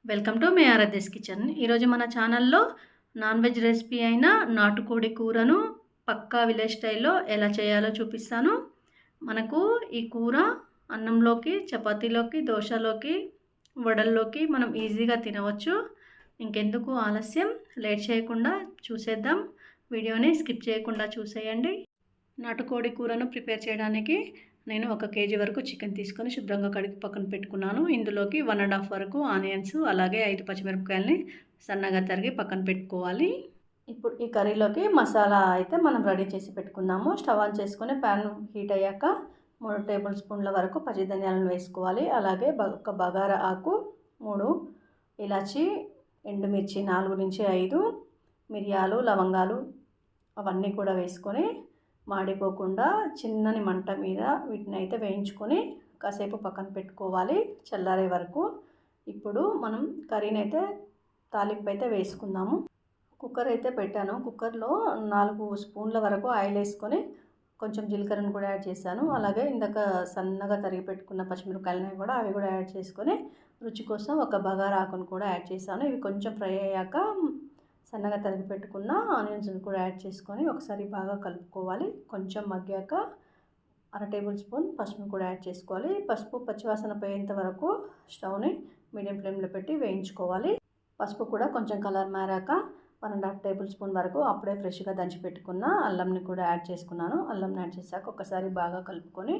Welcome to me Aaradhya's kitchen. ఈరోజు మన ఛానల్లో నాన్ వెజ్ రెసిపీ అయిన నాటుకోడి కూరను పక్కా విలేజ్ స్టైల్లో ఎలా చేయాలో చూపిస్తాను. మనకు ఈ కూర అన్నంలోకి, చపాతీలోకి, దోశలోకి, వడల్లోకి మనం ఈజీగా తినవచ్చు. ఇంకెందుకు ఆలస్యం, లేట్ చేయకుండా చూసేద్దాం. వీడియోని స్కిప్ చేయకుండా చూసేయండి. నాటుకోడి కూరను ప్రిపేర్ చేయడానికి నేను 1 కేజీ వరకు చికెన్ తీసుకొని శుభ్రంగా కడిగి పక్కన పెట్టుకున్నాను. ఇందులోకి 1½ వరకు ఆనియన్స్, అలాగే 5 పచ్చిమిరపకాయలని సన్నగా తరిగి పక్కన పెట్టుకోవాలి. ఇప్పుడు ఈ కర్రీలోకి మసాలా అయితే మనం రెడీ చేసి పెట్టుకుందాము. స్టవ్ ఆన్ చేసుకొని ప్యాన్ హీట్ అయ్యాక 3 టేబుల్ స్పూన్ల వరకు పచ్చి ధనియాలను వేసుకోవాలి. అలాగే ఒక బగారా ఆకు, 3 ఇలాచి, ఎండుమిర్చి 4 నుంచి 5, మిరియాలు, లవంగాలు అవన్నీ కూడా వేసుకొని మాడిపోకుండా చిన్నని మంట మీద వీటిని అయితే వేయించుకొని కాసేపు పక్కన పెట్టుకోవాలి చల్లారే వరకు. ఇప్పుడు మనం కర్రీని అయితే తాలింపు అయితే వేసుకుందాము. కుక్కర్ అయితే పెట్టాను. కుక్కర్లో 4 స్పూన్ల వరకు ఆయిల్ వేసుకొని కొంచెం జీలకర్రను కూడా యాడ్ చేశాను. అలాగే ఇందాక సన్నగా తరిగి పెట్టుకున్న పచ్చిమిరపకాయలని కూడా అవి కూడా యాడ్ చేసుకొని రుచి కోసం ఒక బగారా ఆకును కూడా యాడ్ చేశాను. ఇవి కొంచెం ఫ్రై అయ్యాక సన్నగా తరిగి పెట్టుకున్న ఆనియన్స్ని కూడా యాడ్ చేసుకొని ఒకసారి బాగా కలుపుకోవాలి. కొంచెం మగ్గాక 1/2 టేబుల్ స్పూన్ పసుపును కూడా యాడ్ చేసుకోవాలి. పసుపు పచ్చివాసన పోయేంత వరకు స్టవ్ని మీడియం ఫ్లేమ్లో పెట్టి వేయించుకోవాలి. పసుపు కూడా కొంచెం కలర్ మారాక 1½ టేబుల్ స్పూన్ వరకు అప్పుడే ఫ్రెష్గా దంచి పెట్టుకున్న అల్లంని కూడా యాడ్ చేసుకున్నాను. అల్లంని యాడ్ చేశాక ఒకసారి బాగా కలుపుకొని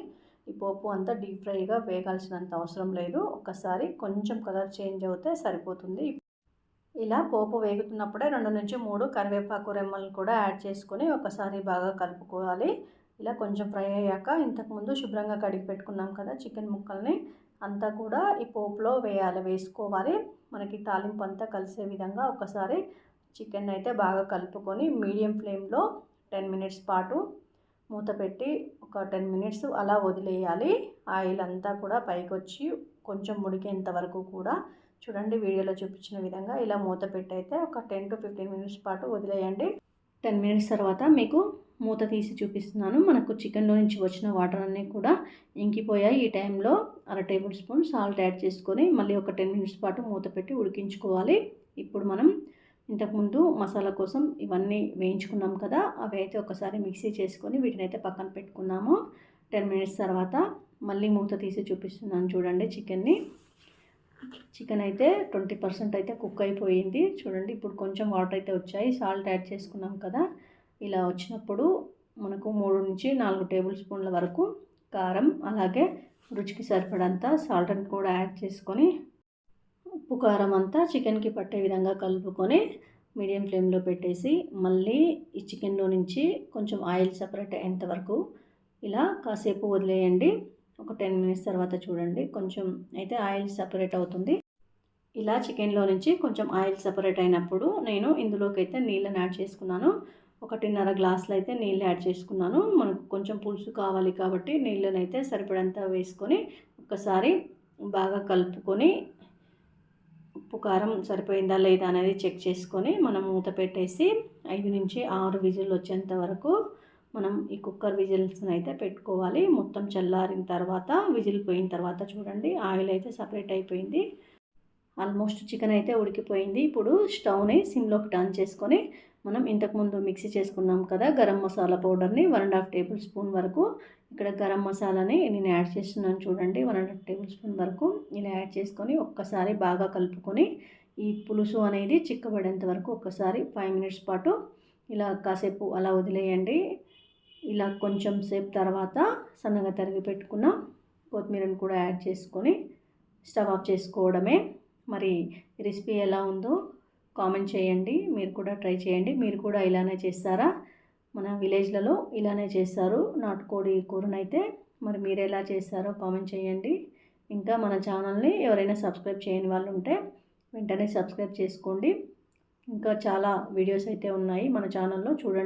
ఈ పోపు అంతా డీప్ ఫ్రైగా వేగాల్సినంత అవసరం లేదు. ఒకసారి కొంచెం కలర్ చేంజ్ అవుతే సరిపోతుంది. ఇలా పోపు వేగుతున్నప్పుడే 2 నుంచి 3 కరివేపాకు రెమ్మలు కూడా యాడ్ చేసుకొని ఒకసారి బాగా కలుపుకోవాలి. ఇలా కొంచెం ఫ్రై అయ్యాక ఇంతకుముందు శుభ్రంగా కడిగి పెట్టుకున్నాం కదా చికెన్ ముక్కల్ని అంతా కూడా ఈ పోపులో వేసుకోవాలి. మనకి తాలింపు అంతా కలిసే విధంగా ఒకసారి చికెన్ అయితే బాగా కలుపుకొని మీడియం ఫ్లేమ్లో 10 మినిట్స్ పాటు మూత పెట్టి ఒక 10 మినిట్స్ అలా వదిలేయాలి. ఆయిల్ అంతా కూడా పైకి వచ్చి కొంచెం ఉడికేంత వరకు కూడా చూడండి వీడియోలో చూపించిన విధంగా ఇలా మూత పెట్టి అయితే ఒక 10 to 15 మినిట్స్ పాటు వదిలేయండి. 10 మినిట్స్ తర్వాత మీకు మూత తీసి చూపిస్తున్నాను. మనకు చికెన్లో నుంచి వచ్చిన వాటర్ అన్నీ కూడా ఇంకిపోయాయి. ఈ టైంలో 1/2 టేబుల్ స్పూన్ సాల్ట్ యాడ్ చేసుకొని మళ్ళీ ఒక 10 మినిట్స్ పాటు మూత పెట్టి ఉడికించుకోవాలి. ఇప్పుడు మనం ఇంతకుముందు మసాలా కోసం ఇవన్నీ వేయించుకున్నాం కదా, అవి అయితే ఒకసారి మిక్సీ చేసుకొని వీటిని అయితే పక్కన పెట్టుకున్నాము. 10 మినిట్స్ తర్వాత మళ్ళీ మూత తీసి చూపిస్తున్నాను చూడండి. చికెన్ అయితే 20% అయితే కుక్ అయిపోయింది చూడండి. ఇప్పుడు కొంచెం వాటర్ అయితే వచ్చాయి. సాల్ట్ యాడ్ చేసుకున్నాం కదా, ఇలా వచ్చినప్పుడు మనకు 3 నుంచి 4 టేబుల్ స్పూన్ల వరకు కారం, అలాగే రుచికి సరిపడంత సాల్ట్ని కూడా యాడ్ చేసుకొని ఉప్పు కారం అంతా చికెన్కి పట్టే విధంగా కలుపుకొని మీడియం ఫ్లేమ్లో పెట్టేసి మళ్ళీ ఈ చికెన్లో నుంచి కొంచెం ఆయిల్ సపరేట్ అయ్యేంత వరకు ఇలా కాసేపు వదిలేయండి. ఒక 10 మినిట్స్ తర్వాత చూడండి కొంచెం అయితే ఆయిల్ సపరేట్ అవుతుంది. ఇలా చికెన్లో నుంచి కొంచెం ఆయిల్ సపరేట్ అయినప్పుడు నేను ఇందులోకి అయితే నీళ్ళని యాడ్ చేసుకున్నాను. 1.5 గ్లాసులు అయితే నీళ్ళు యాడ్ చేసుకున్నాను. మనకు కొంచెం పులుసు కావాలి కాబట్టి నీళ్ళని అయితే సరిపడంత వేసుకొని ఒకసారి బాగా కలుపుకొని ఉప్పు కారం సరిపోయిందా లేదా అనేది చెక్ చేసుకొని మనం మూత పెట్టేసి 5 నుంచి 6 విజిల్ వచ్చేంత వరకు మనం ఈ కుక్కర్ విజిల్స్ని అయితే పెట్టుకోవాలి. మొత్తం చల్లారిన తర్వాత విజిల్ పోయిన తర్వాత చూడండి ఆయిల్ అయితే సపరేట్ అయిపోయింది. ఆల్మోస్ట్ చికెన్ అయితే ఉడికిపోయింది. ఇప్పుడు స్టవ్ని సిమ్లోకి టర్న్ చేసుకొని మనం ఇంతకుముందు మిక్సీ చేసుకున్నాం కదా గరం మసాలా పౌడర్ని 1½ టేబుల్ స్పూన్ వరకు, ఇక్కడ గరం మసాలాని నేను యాడ్ చేస్తున్నాను చూడండి. 1½ టేబుల్ స్పూన్ వరకు ఇలా యాడ్ చేసుకొని ఒక్కసారి బాగా కలుపుకొని ఈ పులుసు అనేది చిక్కబడేంత వరకు ఒక్కసారి 5 మినిట్స్ పాటు ఇలా కాసేపు అలా వదిలేయండి. ఇలా కొంచెం సేపు తర్వాత సన్నగా తరిగి పెట్టుకున్న కొత్తిమీరను కూడా యాడ్ చేసుకొని స్టవ్ ఆఫ్ చేసుకోవడమే. మరి రెసిపీ ఎలా ఉందో కామెంట్ చేయండి. మీరు కూడా ట్రై చేయండి. మీరు కూడా ఇలానే చేస్తారా? మన విలేజ్లలో ఇలానే చేస్తారు నాటుకోడి కూరనైతే. మరి మీరు ఎలా చేస్తారో కామెంట్ చేయండి. ఇంకా మన ఛానల్ని ఎవరైనా సబ్స్క్రైబ్ చేయని వాళ్ళు ఉంటే వెంటనే సబ్స్క్రైబ్ చేసుకోండి. ఇంకా చాలా వీడియోస్ అయితే ఉన్నాయి మన ఛానల్లో చూడండి.